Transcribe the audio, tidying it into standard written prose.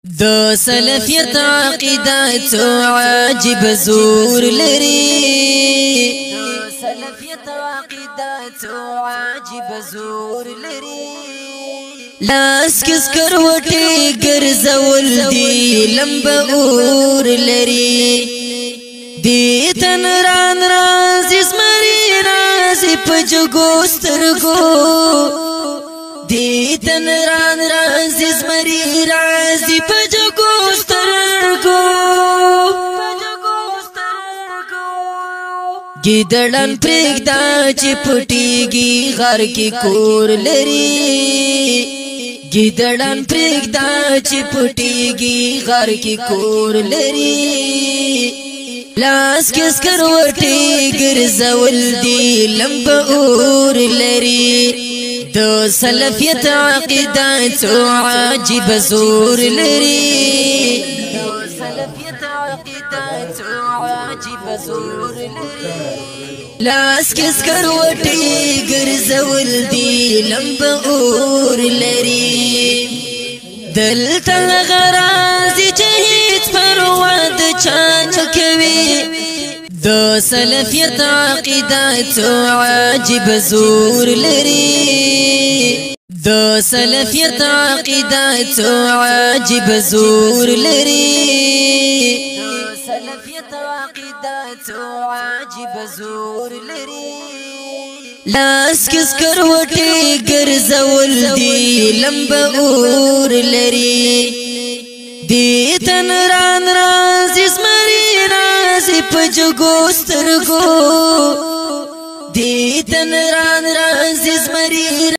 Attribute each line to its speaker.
Speaker 1: د سلفیت عقیده څو عجیب زور لري د سلفیت عقیده څو عجیب زور لري لاس کس کروټي ګرځول دي لمبه اور لري دي تن ران راز اسمري راز پجګو سترګو دي تن ران راز اسمري راز پجګو سترګو ګیدړن پرېږدا چې پټيږي غر کې کور لري ګیدړن پرېږدا چې پټيږي غر کې کور لري لاس کس کروټي ګرځول دي لمبه اور لري د سلفیت عقیده څو عجیب زور لري د سلفیت عقیده څو عجیب زور لري لاس کس کروټي ګرځول دي لمبه اور لري دلته غراض چې هیڅ پروا د چا نه کوي د سلفیت عقیده څو عجیب زور لري د سلفیت عقیده څو عجیب زور لري د سلفیت عقیده څو عجیب زور لري لاس کس کروټي ګرځول دي لمبه اور لري دي تن ران راز اسمري راز پجګو سترګو دي تن ران راز اسمري